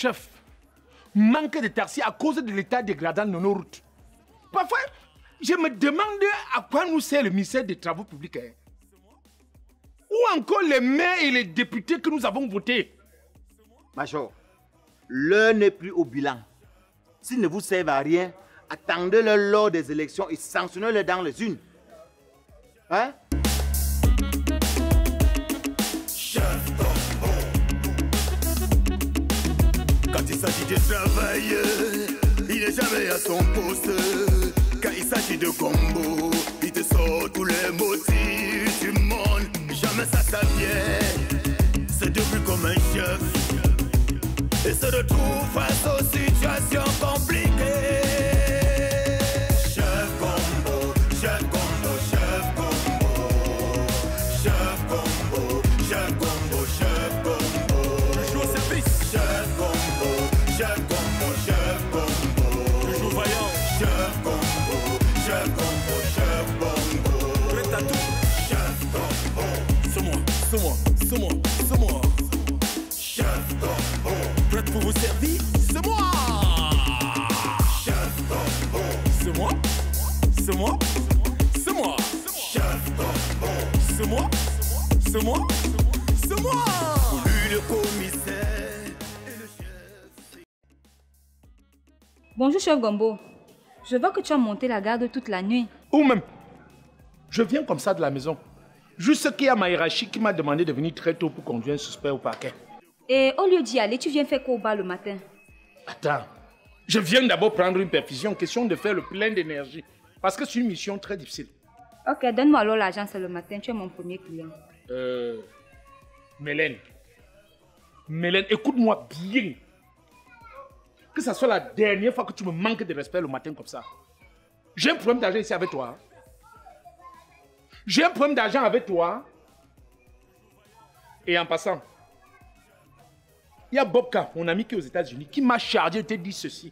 Chef, manque de taxis à cause de l'état dégradant de nos routes. Parfois, je me demande à quoi nous sert le ministère des Travaux publics. Hein? Ou encore les maires et les députés que nous avons votés. Major, l'heure n'est plus au bilan. S'ils ne vous servent à rien, attendez-le lors des élections et sanctionnez-le dans les unes. Hein? Quand il s'agit de travail, il n'est jamais à son poste. Quand il s'agit de combo, il te sort tous les motifs du monde. Jamais ça vient, se débrouille comme un chef et se retrouve face aux situations compliquées. Chef combo, chef combo, chef combo, chef combo, chef combo, chef combo. Je joue au service. Chef combo, chef combo, chef combo. Je joue vaillant. Chef combo, chef combo, chef combo. Prêt à tout. Chef combo. C'est moi, c'est moi, c'est moi, c'est moi. Chef combo. Prêt pour vous servir, c'est moi. Chef combo. C'est moi, c'est moi, c'est moi. Chef combo. C'est moi, c'est moi, c'est moi. Pour lui le commissaire et le chef. Bonjour, chef Gombo. Je vois que tu as monté la garde toute la nuit. Ou même, je viens comme ça de la maison. Juste qu'il y a ma hiérarchie qui m'a demandé de venir très tôt pour conduire un suspect au parquet. Et au lieu d'y aller, tu viens faire quoi au bar le matin? Attends, je viens d'abord prendre une perfusion, question de faire le plein d'énergie. Parce que c'est une mission très difficile. Ok, donne-moi alors l'argent, c'est le matin. Tu es mon premier client. Mélène, écoute-moi bien. Que ça soit la dernière fois que tu me manques de respect le matin comme ça. J'ai un problème d'argent ici avec toi. J'ai un problème d'argent avec toi. Et en passant, il y a Bobka, mon ami qui est aux États-Unis, qui m'a chargé de te dire ceci.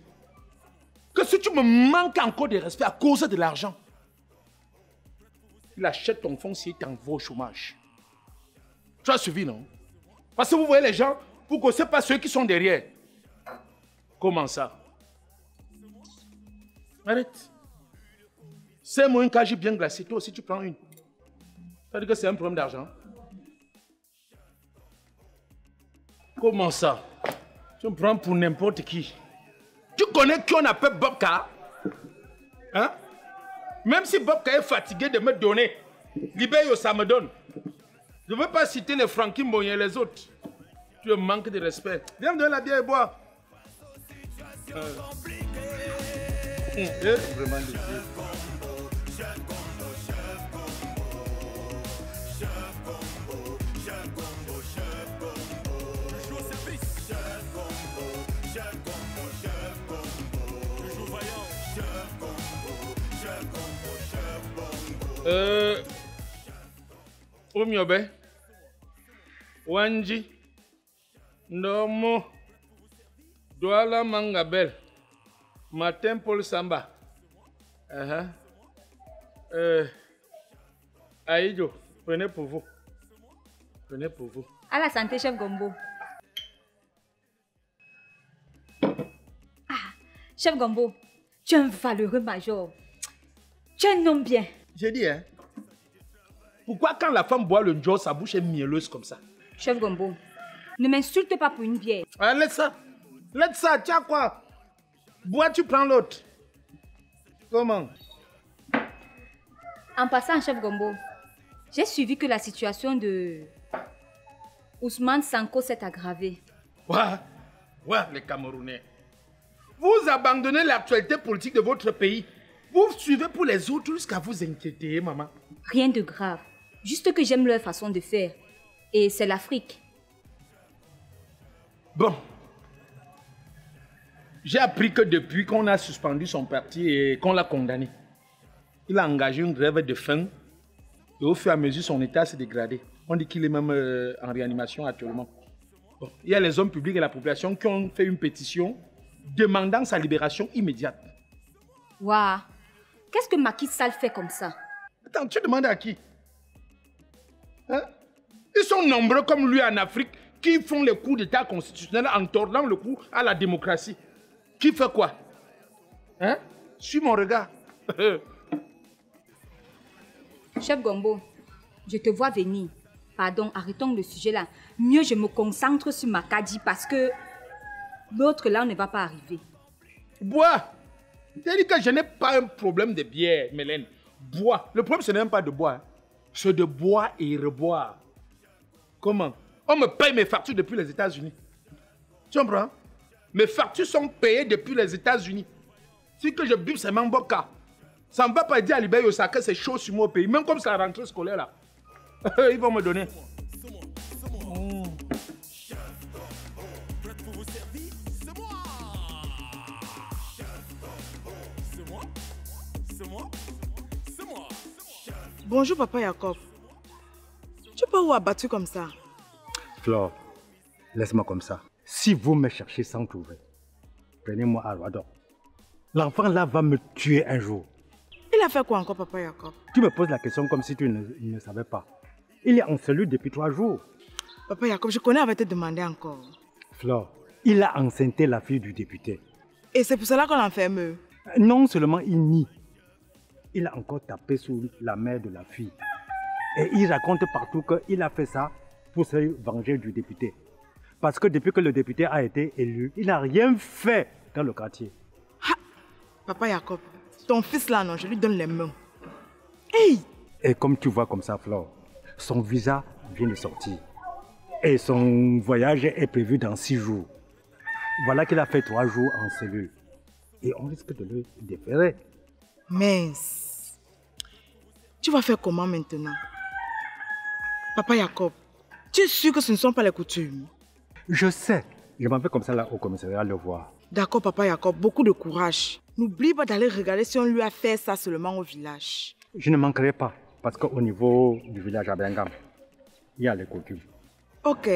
Que si tu me manques encore de respect à cause de l'argent, il achète ton foncier et t'envoie au chômage. Tu as suivi, non? Parce que vous voyez les gens, vous ne connaissez pas ceux qui sont derrière. Comment ça? Arrête. C'est moi une cage bien glacée, toi aussi tu prends une. Ça veut dire que c'est un problème d'argent. Comment ça? Tu me prends pour n'importe qui. Tu connais qui on appelle Bobka? Hein? Même si Bobka est fatigué de me donner, Libéo, ça me donne. Je ne veux pas citer les Francky Mboye et les autres. Tu manques de respect. Viens me donner la bière et boire. Vraiment déçu. Omiobe, Wanji, Nomo, Douala Mangabel, Martin Paul Samba, Aïdjo, prenez pour vous. Prenez pour vous. À la santé, chef Gombo. Ah, chef Gombo, tu es un valeureux major. Tu es un homme bien. J'ai dit, hein? Pourquoi quand la femme boit le njo, sa bouche est mielleuse comme ça? Chef Gombo, ne m'insulte pas pour une bière. Ah, laisse ça. Laisse ça, tiens quoi? Bois, tu prends l'autre. Comment? En passant, chef Gombo, j'ai suivi que la situation de Ousmane Sanko s'est aggravée. Ouais, les Camerounais. Vous abandonnez l'actualité politique de votre pays. Vous suivez pour les autres jusqu'à vous inquiéter, maman. Rien de grave. Juste que j'aime leur façon de faire. Et c'est l'Afrique. Bon. J'ai appris que depuis qu'on a suspendu son parti et qu'on l'a condamné, il a engagé une grève de faim. Et au fur et à mesure, son état s'est dégradé. On dit qu'il est même en réanimation actuellement. Bon. Il y a les hommes publics et la population qui ont fait une pétition demandant sa libération immédiate. Waouh. Qu'est-ce que Macky Sall fait comme ça? Attends, tu demandes à qui? Hein? Ils sont nombreux comme lui en Afrique qui font les coups d'état constitutionnel en tordant le cou à la démocratie. Qui fait quoi? Hein? Suis mon regard. Chef Gombo, je te vois venir. Pardon, arrêtons le sujet là. Mieux je me concentre sur ma Kadi parce que l'autre là ne va pas arriver. Bois. Tu as dit que je n'ai pas un problème de bière, Mélène. Bois. Le problème, ce n'est même pas de boire. Hein. C'est de boire et reboire. Comment? On me paye mes factures depuis les États-Unis. Tu comprends? Mes factures sont payées depuis les États-Unis. Si que je bip, c'est Mamboka. Ça ne va pas dire à Libé Osaka que c'est chaud sur mon pays. Même comme ça, la rentrée scolaire là. Ils vont me donner. Bonjour papa Jacob. Tu peux où abattu comme ça? Flore, laisse-moi comme ça. Si vous me cherchez sans trouver, prenez-moi à Roador. L'enfant là va me tuer un jour. Il a fait quoi encore papa Jacob? Tu me poses la question comme si tu ne savais pas. Il est en cellule depuis 3 jours. Papa Jacob, je connais, avait te demander encore. Flore, il a enceinté la fille du député. Et c'est pour cela qu'on l'enferme. Non seulement il nie, il a encore tapé sur la mère de la fille. Et il raconte partout qu'il a fait ça pour se venger du député. Parce que depuis que le député a été élu, il n'a rien fait dans le quartier. Ha! Papa Jacob, ton fils là, non, je lui donne les mains. Hey! Et comme tu vois comme ça, Flore, son visa vient de sortir. Et son voyage est prévu dans 6 jours. Voilà qu'il a fait 3 jours en cellule. Et on risque de le déférer. Mince. Tu vas faire comment maintenant? Papa Jacob, tu es sûr que ce ne sont pas les coutumes? Je sais. Je m'en vais comme ça là au commissariat le voir. D'accord papa Jacob, beaucoup de courage. N'oublie pas d'aller regarder si on lui a fait ça seulement au village. Je ne manquerai pas. Parce qu'au niveau du village à Bengam, il y a les coutumes. Ok.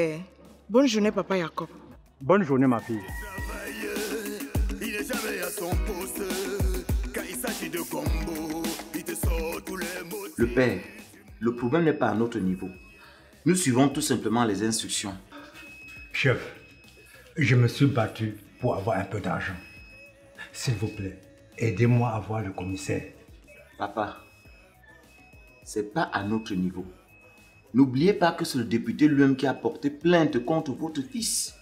Bonne journée papa Jacob. Bonne journée ma fille. Il n'est jamais à son poste. Quand il s'agit de combo, il te sort tous les mots. Le père, le problème n'est pas à notre niveau. Nous suivons tout simplement les instructions. Chef, je me suis battu pour avoir un peu d'argent. S'il vous plaît, aidez-moi à voir le commissaire. Papa, c'est pas à notre niveau. N'oubliez pas que c'est le député lui-même qui a porté plainte contre votre fils.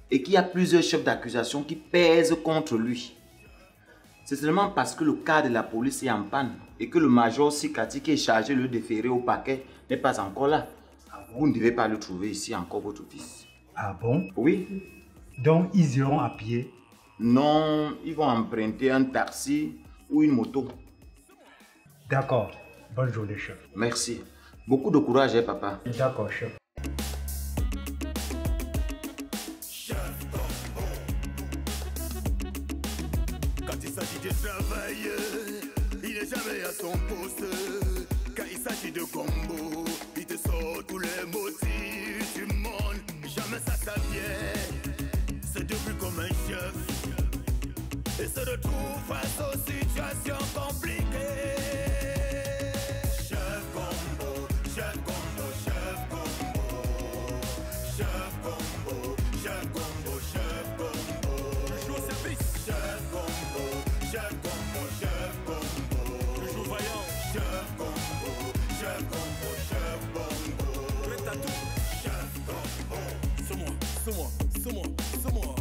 Et qu'il y a plusieurs chefs d'accusation qui pèsent contre lui. C'est seulement parce que le cas de la police est en panne et que le major Sikati qui est chargé de le déférer au paquet n'est pas encore là. Vous ne devez pas le trouver ici encore, votre fils. Ah bon? Oui. Donc ils iront à pied? Non, ils vont emprunter un taxi ou une moto. D'accord. Bonne journée, chef. Merci. Beaucoup de courage, hein, papa. D'accord, chef. Quand il s'agit de travail, il n'est jamais à son poste. Quand il s'agit de combo, il te sort tous les motifs du monde. Jamais ça vient. C'est devenu comme un chef. Et se retrouve face aux situations compliquées. Chef combo, chef combo, chef combo. Chef combo, chef combo, chef combo. Toujours au service. Chef combo, chef combo, chef combo. Toujours vaillant. Chef combo, chef combo, chef combo. Prêt à tout. Chef combo. C'est moi, c'est moi, c'est moi, c'est moi.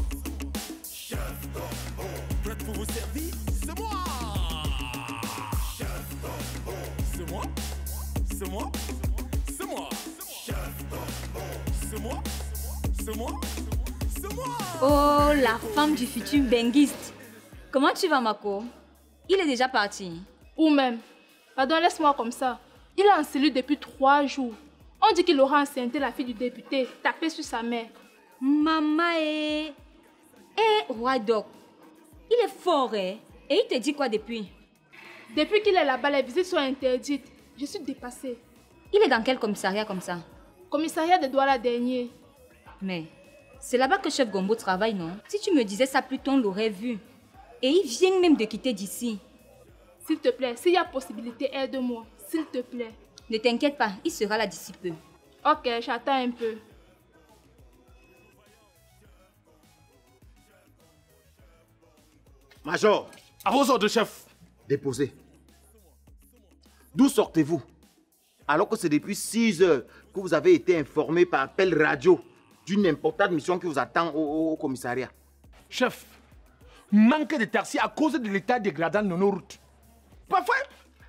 Chef combo. Prêt pour vous servir. C'est moi. Chef combo. C'est moi. C'est moi. C'est moi. Chef combo. C'est moi. C'est moi. C'est moi. Oh, la femme du futur benguiste. Comment tu vas, Mako? Il est déjà parti. Ou même. Pardon, laisse-moi comme ça. Il est en cellule depuis 3 jours. On dit qu'il aura enceinté la fille du député, tapé sur sa mère. Maman Roi Doc. Il est fort, hein? Et il te dit quoi depuis? Depuis qu'il est là-bas, les visites sont interdites. Je suis dépassée. Il est dans quel commissariat comme ça? Commissariat de Douala dernier. Mais c'est là-bas que Chef Gombo travaille, non? Si tu me disais ça plus tôt, on l'aurait vu. Et il vient même de quitter d'ici. S'il te plaît, s'il y a possibilité, aide-moi. S'il te plaît. Ne t'inquiète pas, il sera là d'ici peu. Ok, j'attends un peu. Major, À vos ordres, chef. déposez. D'où sortez-vous? Alors que c'est depuis 6 heures que vous avez été informé par appel radio d'une importante mission qui vous attend au commissariat. Chef, manque de taxi à cause de l'état dégradant de nos routes. Parfois,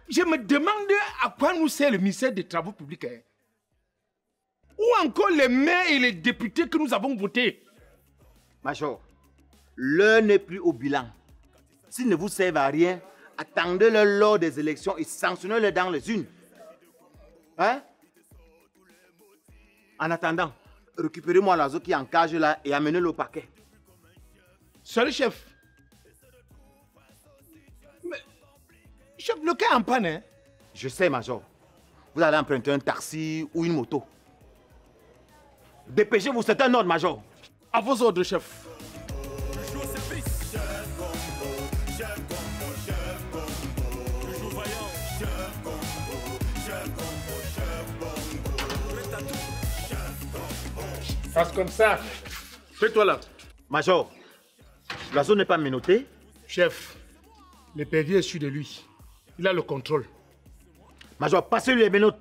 je me demande à quoi nous sert le ministère des Travaux publics. Hein. Ou encore les maires et les députés que nous avons votés. Major, l'heure n'est plus au bilan. S'ils ne vous servent à rien, attendez-le lors des élections et sanctionnez-le dans les unes. Hein? En attendant, récupérez-moi l'oiseau qui est en cage là et amenez-le au paquet. Salut, chef. Mais, chef, le cas est en panne. Hein? Je sais, Major. Vous allez emprunter un taxi ou une moto. Dépêchez-vous, c'est un ordre, Major. À vos ordres, chef. Fasse comme ça. Fais-toi là. Major, l'oiseau n'est pas menotté. Chef, le PV est sûr de lui. Il a le contrôle. Major, passez-lui les menottes.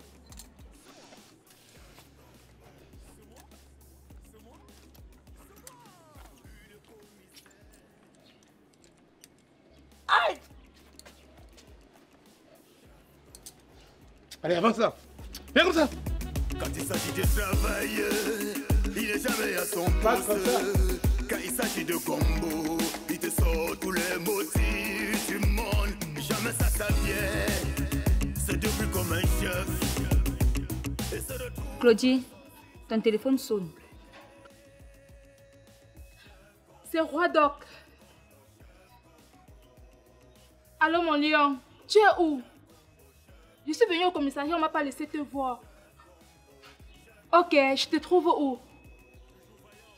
Allez, avance là. Viens comme ça. Quand il s'agit de travail, il n'est jamais à son Passe comme ça. poste. Quand il s'agit de combo, il te sort tous les motifs du monde. Jamais ça vient. C'est devenu comme un chef. Et c'est de tout. Claudie, ton téléphone sonne. C'est Roi Doc. Allô mon lion, tu es où? Je suis venue au commissariat, on m'a pas laissé te voir. Ok, je te trouve où?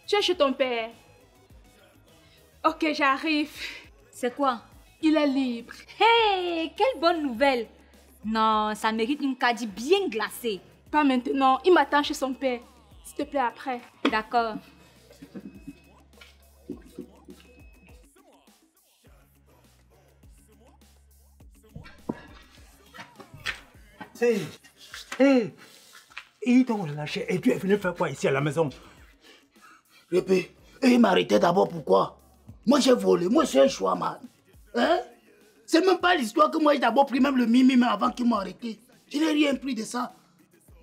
Tu es chez ton père. Ok, j'arrive. C'est quoi? Il est libre. Hey, quelle bonne nouvelle! Non, ça mérite une caddie bien glacée. Pas maintenant, il m'attend chez son père. S'il te plaît, après. D'accord. Hé, ils t'ont relâché et tu es venu faire quoi ici à la maison? Répé, et il m'arrêtait d'abord pourquoi? Moi j'ai volé, moi c'est un choix, man. Hein? C'est même pas l'histoire que moi j'ai d'abord pris même le mimi mais avant qu'il m'arrête. Je n'ai rien pris de ça.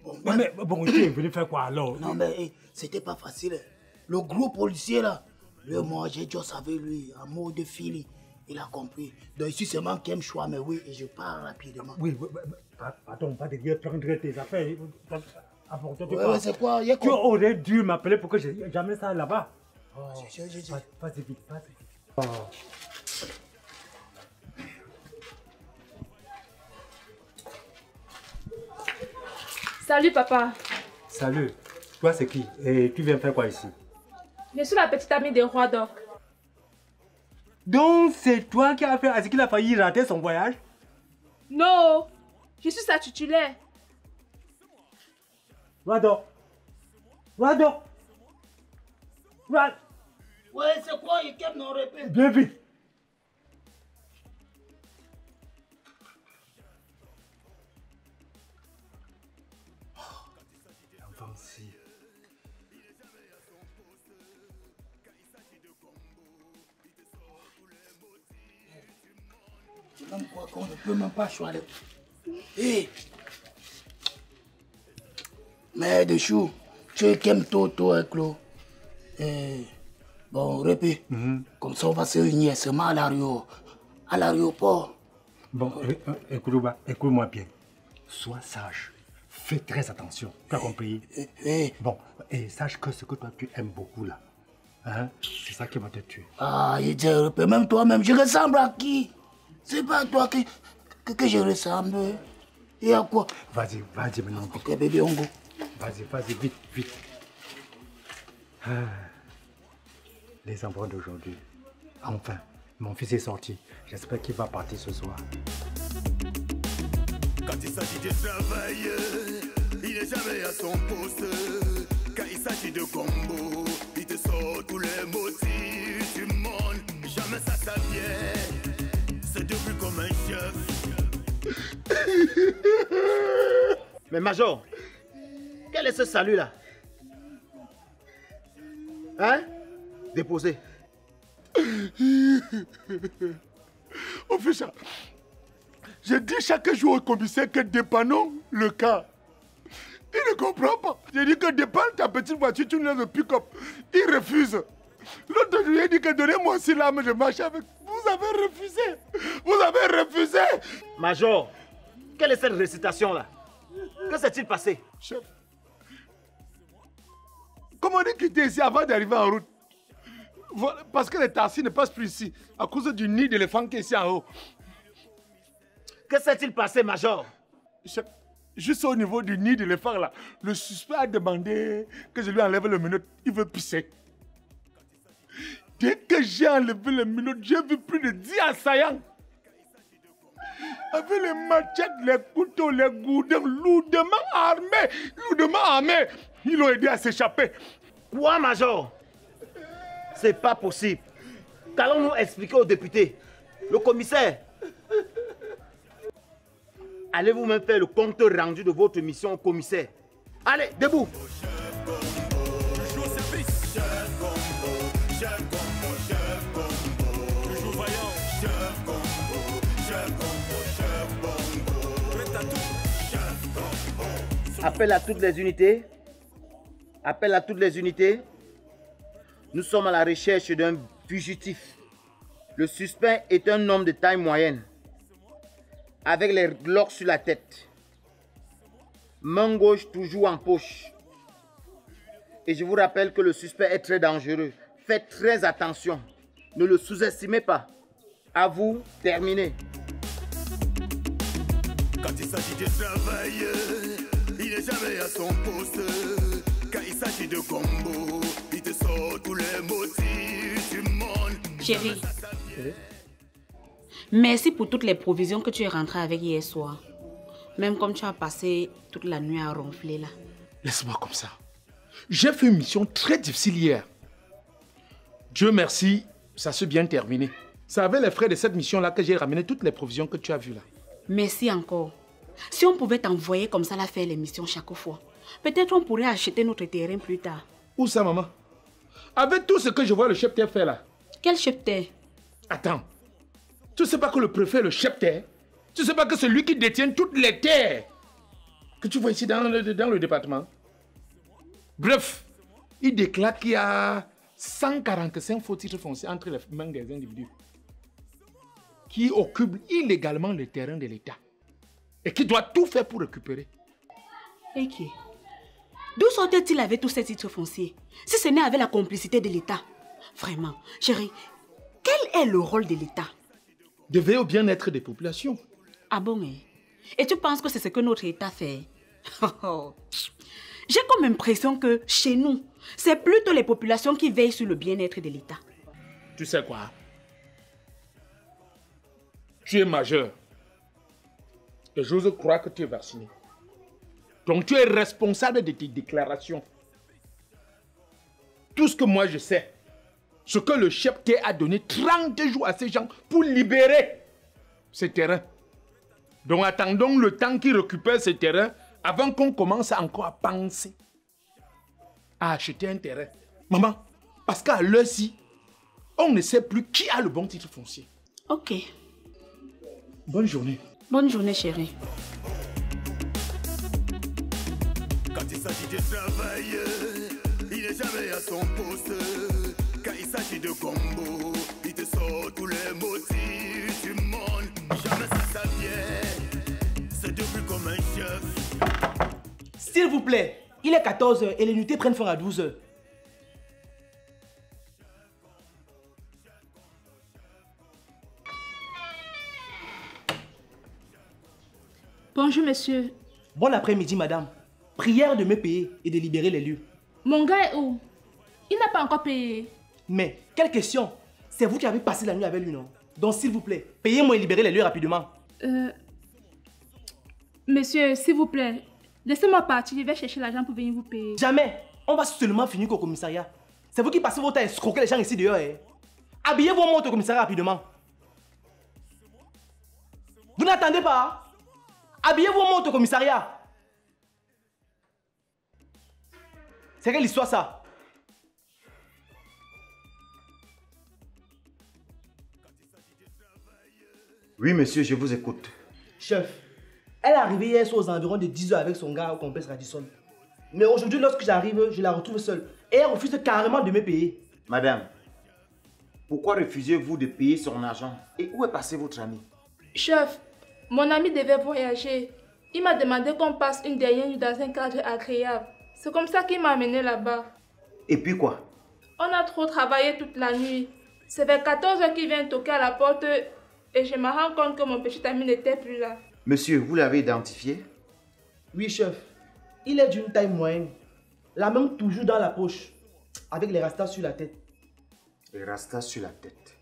Bon, Mais bon, tu es venu faire quoi alors? non mais c'était pas facile. Le gros policier là, lui moi j'ai juste avec lui, en mode de fili. Il a compris. Donc ici c'est moi qui aime choix, mais oui, et je pars rapidement. Oui, pardon, pas de dire prendre tes affaires. Ouais, c'est quoi? Tu aurais dû m'appeler pour que j'amène ça là-bas. Oh, vas-y vite, vas-y vite. Oh. Salut papa. Salut, toi c'est qui? Et tu viens faire quoi ici? Je suis la petite amie de Roi Doc. Donc c'est toi qui as fait à ce qu'il a failli rater son voyage? Non, je suis sa titulaire. Rado. Ouais, c'est quoi? Il qu'aime non répé. Bien vite. Tu même croire qu'on ne peut même pas choisir. Hé! Mais de chou, tu aimes tout, hein, Claude. Bon, répé. Comme ça, on va se réunir seulement à l'aéroport. Bon, écoute-moi bien. Sois sage. Fais très attention. Tu as compris? Bon, et sache que ce que toi tu aimes beaucoup là, hein, c'est ça qui va te tuer. Ah, il dit répé, même toi-même, je ressemble à qui? C'est pas à toi que je ressemble. Et à quoi? Vas-y maintenant. Ok, bébé, on go. Vas-y, vite. Ah, les enfants d'aujourd'hui. Enfin, mon fils est sorti. J'espère qu'il va partir ce soir. Quand il s'agit de travail, il n'est jamais à son poste. Quand il s'agit de combo, il te sort tous les motifs du monde. Jamais ça vient. Mais Major, quel est ce salut-là? Hein? Déposé. Officier, je dis chaque jour au commissaire que dépannons le cas. Il ne comprend pas. J'ai dit que dépanne ta petite voiture, tu nous le pick-up. Il refuse. L'autre jour, il dit que donnez-moi aussi l'arme, je marche avec. Vous avez refusé. Vous avez refusé. Major, quelle est cette récitation-là? Que s'est-il passé? Chef, comment on est quitté ici avant d'arriver en route? Voilà, parce que les taxis ne passent plus ici, à cause du nid d'éléphant qui est ici en haut. Que s'est-il passé, Major? Chef, juste au niveau du nid d'éléphant là, le suspect a demandé que je lui enlève le minute. Il veut pisser. Dès que j'ai enlevé le minute, j'ai vu plus de 10 assaillants. Avec les machettes, les couteaux, les gourdins, lourdement armés. Ils l'ont aidé à s'échapper. Quoi, Major? C'est pas possible. Qu'allons-nous expliquer aux députés? Le commissaire? Allez-vous même faire le compte rendu de votre mission au commissaire? Allez, debout! Appel à toutes les unités. Appel à toutes les unités. Nous sommes à la recherche d'un fugitif. Le suspect est un homme de taille moyenne, avec les glocks sur la tête. Main gauche toujours en poche. Et je vous rappelle que le suspect est très dangereux. Faites très attention. Ne le sous-estimez pas. À vous, terminé. Quand il s'agit de travail, il n'est jamais à son poste. Quand il s'agit de combo, il te sort tous les motifs du monde. Chérie, merci pour toutes les provisions que tu es rentré avec hier soir. Même comme tu as passé toute la nuit à ronfler là. Laisse-moi comme ça. J'ai fait une mission très difficile hier. Dieu merci, ça s'est bien terminé. C'est avec les frais de cette mission-là que j'ai ramené toutes les provisions que tu as vues là. Merci encore. Si on pouvait t'envoyer comme ça là faire les missions chaque fois, peut-être on pourrait acheter notre terrain plus tard. Où ça, maman? Avec tout ce que je vois le cheptel faire là. Quel cheptel? Attends. Tu ne sais pas que le préfet est le cheptel? Tu ne sais pas que c'est lui qui détient toutes les terres que tu vois ici dans le département? Bref, il déclare qu'il y a 145 faux titres fonciers entre les mains des individus qui occupent illégalement le terrain de l'État et qui doit tout faire pour récupérer. Ok. D'où sortait-il avec tous ces titres fonciers si ce n'est avec la complicité de l'État? Vraiment, chérie, quel est le rôle de l'État? De veiller au bien-être des populations. Ah bon, hein? Et tu penses que c'est ce que notre État fait? J'ai comme impression que chez nous, c'est plutôt les populations qui veillent sur le bien-être de l'État. Tu sais quoi? Tu es majeur. Et j'ose croire que tu es vacciné. Donc tu es responsable de tes déclarations. Tout ce que moi je sais, ce que le chef T a donné 30 jours à ces gens pour libérer ces terrains. Donc attendons le temps qu'ils récupèrent ces terrains avant qu'on commence encore à penser à acheter un terrain. Maman, parce qu'à l'heure-ci, on ne sait plus qui a le bon titre foncier. Ok. Bonne journée. Bonne journée, chérie. Quand il s'agit de travail, il n'est jamais à son poste. Quand il s'agit de combo, il te sort tous les motifs du monde. Jamais ça vient, c'est devenu comme un chef. S'il vous plaît, il est 14h et les unités prennent fin à 12h. Bonjour, monsieur. Bon après-midi, madame. Prière de me payer et de libérer les lieux. Mon gars est où? Il n'a pas encore payé. Mais, quelle question? C'est vous qui avez passé la nuit avec lui, non? Donc, s'il vous plaît, payez-moi et libérez les lieux rapidement. Monsieur, s'il vous plaît, laissez-moi partir. Je vais chercher l'argent pour venir vous payer. Jamais. On va seulement finir qu'au commissariat. C'est vous qui passez votre temps à escroquer les gens ici dehors. Hein? Habillez-vous au commissariat rapidement. Vous n'attendez pas? Habillez-vous, on monte au commissariat. C'est quelle histoire ça? Oui, monsieur, je vous écoute. Chef, elle est arrivée hier soir aux environs de 10 h avec son gars au complexe Radisson. Mais aujourd'hui, lorsque j'arrive, je la retrouve seule. Et elle refuse carrément de me payer. Madame, pourquoi refusez-vous de payer son argent? Et où est passé votre ami? Chef, mon ami devait voyager. Il m'a demandé qu'on passe une dernière nuit dans un cadre agréable. C'est comme ça qu'il m'a amené là-bas. Et puis quoi? On a trop travaillé toute la nuit. C'est vers 14 h qu'il vient toquer à la porte et je me rends compte que mon petit ami n'était plus là. Monsieur, vous l'avez identifié? Oui, chef. Il est d'une taille moyenne. La même toujours dans la poche. Avec les rastas sur la tête. Les rastas sur la tête.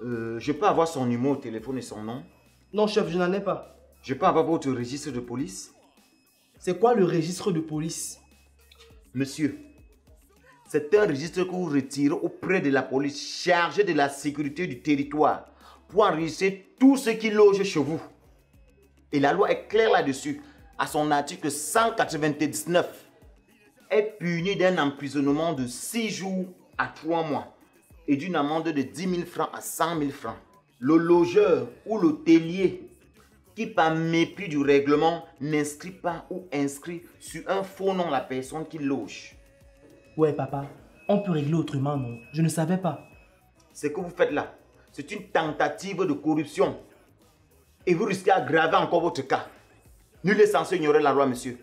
Je peux avoir son numéro de téléphone et son nom? Non, chef, je n'en ai pas. Je peux avoir votre registre de police? C'est quoi le registre de police? Monsieur, c'est un registre que vous retirez auprès de la police chargée de la sécurité du territoire pour enregistrer tout ce qui loge chez vous. Et la loi est claire là-dessus. À son article 199, est puni d'un emprisonnement de 6 jours à 3 mois et d'une amende de 10 000 francs à 100 000 francs. Le logeur ou l'hôtelier qui, par mépris du règlement, n'inscrit pas ou inscrit sur un faux nom la personne qui loge. Ouais, papa, on peut régler autrement, non? Je ne savais pas. Ce que vous faites là, c'est une tentative de corruption. Et vous risquez d'aggraver encore votre cas. Nul n'est censé ignorer la loi, monsieur.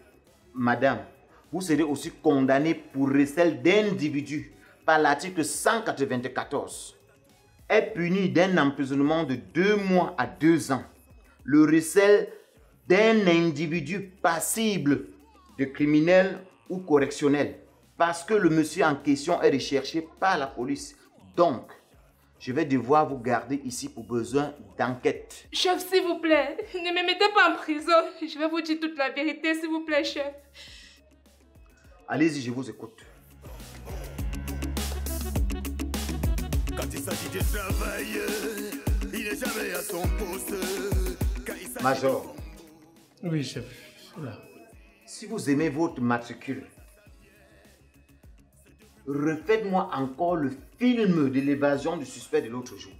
Madame, vous serez aussi condamné pour recel d'individus par l'article 194. Est puni d'un emprisonnement de 2 mois à 2 ans. Le recel d'un individu passible de criminel ou correctionnel. Parce que le monsieur en question est recherché par la police. Donc, je vais devoir vous garder ici pour besoin d'enquête. Chef, s'il vous plaît, ne me mettez pas en prison. Je vais vous dire toute la vérité, s'il vous plaît, chef. Allez-y, je vous écoute. Quand il s'agit de travail, il n'est jamais à son poste. Major. Oui, chef. Là. Si vous aimez votre matricule, refaites-moi encore le film de l'évasion du suspect de l'autre jour.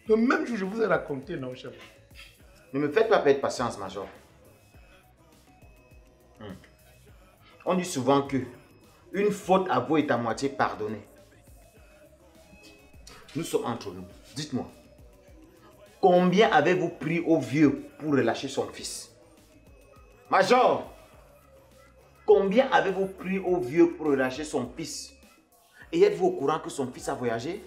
Le même jour, je vous ai raconté, non, chef? Ne me faites pas perdre patience, Major. On dit souvent que une faute avouée est à moitié pardonnée. Nous sommes entre nous. Dites-moi, combien avez-vous pris au vieux pour relâcher son fils? Major, combien avez-vous pris au vieux pour relâcher son fils? Et êtes-vous au courant que son fils a voyagé?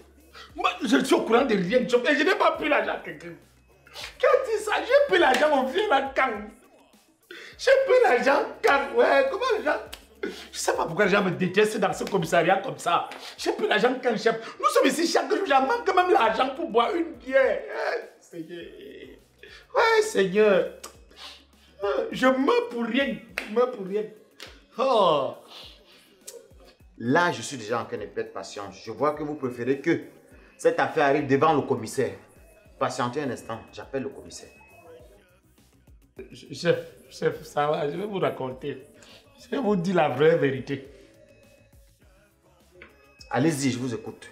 Moi, je suis au courant de rien. Et je n'ai pas pris l'argent à quelqu'un. Qui a dit ça? J'ai pris l'argent au vieux là quand? J'ai pris l'argent quand? Ouais, comment les gens? Je ne sais pas pourquoi les gens me détestent dans ce commissariat comme ça. J'ai pris l'argent quand, chef. Nous sommes ici chaque jour. J'en manque quand même l'argent pour boire une bière. Seigneur. Ouais, Seigneur. Je meurs pour rien. Je meurs pour rien. Oh. Là, je suis déjà en train de perdre patience. Je vois que vous préférez que cette affaire arrive devant le commissaire. Patientez un instant, j'appelle le commissaire. Chef, ça va, je vais vous raconter. Je vais vous dire la vraie vérité. Allez-y, je vous écoute.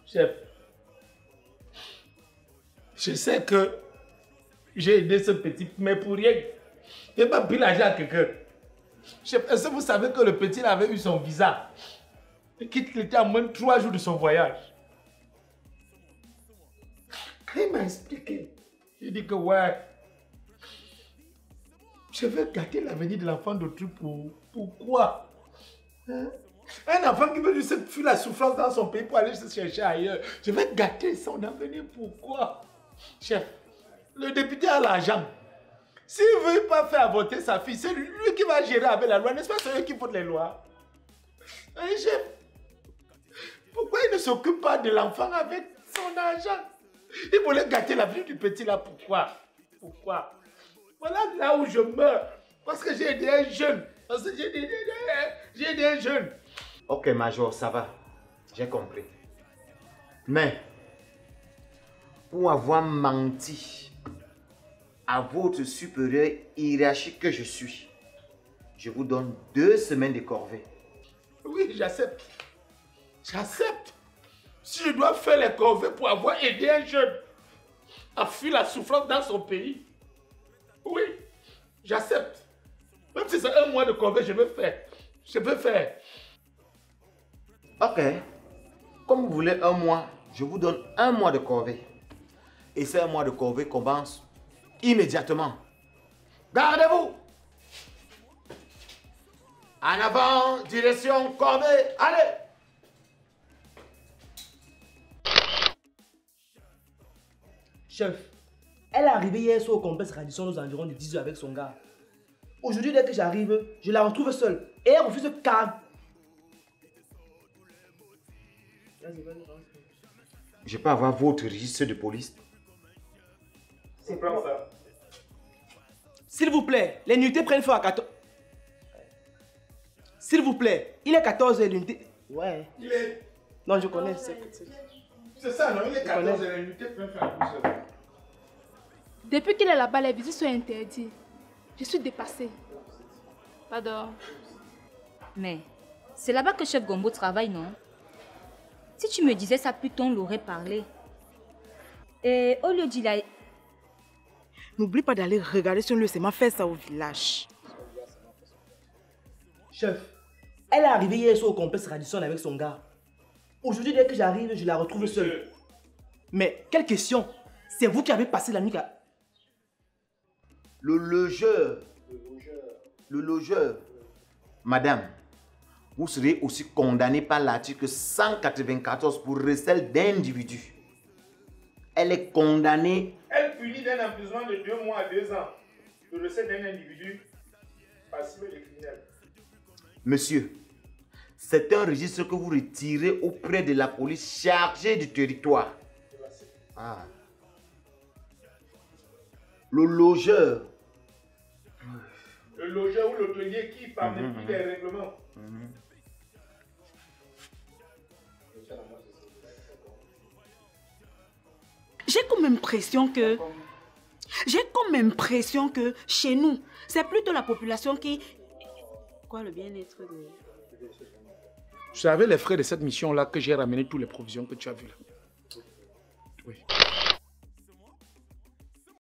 Chef, je sais que j'ai aidé ce petit, mais pour rien. Je n'ai pas pris l'argent à quelqu'un. Chef, est-ce que vous savez que le petit avait eu son visa et qu'il était à moins de 3 jours de son voyage? Quand il m'a expliqué, il dit que ouais, je vais gâter l'avenir de l'enfant d'autrui pourquoi? Hein? Un enfant qui veut juste fuir la souffrance dans son pays pour aller se chercher ailleurs. Je vais gâter son avenir pourquoi? Chef, le député a l'argent. S'il ne veut pas faire voter sa fille, c'est lui qui va gérer avec la loi. N'est-ce pas, c'est eux qui votent les lois? Hein, chef? Pourquoi il ne s'occupe pas de l'enfant avec son argent? Il voulait gâter la vie du petit là. Pourquoi? Pourquoi? Voilà là où je meurs. Parce que j'ai des jeunes. Parce que j'ai des jeunes. Ok, Major, ça va. J'ai compris. Mais, pour avoir menti à votre supérieur hiérarchique que je suis, je vous donne 2 semaines de corvée. Oui, j'accepte. J'accepte. Si je dois faire les corvées pour avoir aidé un jeune à fuir la souffrance dans son pays, oui, j'accepte. Même si c'est 1 mois de corvée, je vais faire. Je peux faire. Ok. Comme vous voulez 1 mois, je vous donne 1 mois de corvée. Et c'est 1 mois de corvée commence immédiatement. Gardez-vous! En avant, direction corvée, allez! Chef, elle est arrivée hier soir au complexe Radisson aux environs de 10h avec son gars. Aujourd'hui, dès que j'arrive, je la retrouve seule. Et elle refuse de calme. Je peux avoir votre registre de police? C'est comme ça. S'il vous plaît, les nuitées prennent feu à 14. S'il vous plaît, il est 14h l'unité. Ouais. Il est... Non, je connais. C'est ça, non? Il est 14 et l'unité peut faire à 12 heures. Depuis qu'il est là-bas, les visites sont interdites. Je suis dépassée. Pardon. Mais c'est là-bas que chef Gombo travaille, non? Si tu me disais ça plus tôt, on l'aurait parlé. Et au lieu d'y aller... N'oublie pas d'aller regarder si on lui a fait ça au village. Chef, elle est arrivée hier soir au complexe Radisson avec son gars. Aujourd'hui, dès que j'arrive, je la retrouve seule. Mais quelle question? C'est vous qui avez passé la nuit à... Le logeur. Le logeur. Madame, vous serez aussi condamnée par l'article 194 pour recel d'individus. Elle est condamnée. Elle punit d'un emprisonnement de 2 mois à 2 ans. Le recel d'un individu passible de criminel. Monsieur, c'est un registre que vous retirez auprès de la police chargée du territoire. Ah. Le logeur. Le logeur ou l'hôtelier qui, par mépris des règlements. J'ai comme impression que... chez nous, c'est plutôt la population qui... Quoi, le bien-être de... Tu savais les frais de cette mission-là que j'ai ramené toutes les provisions que tu as vues là. Oui.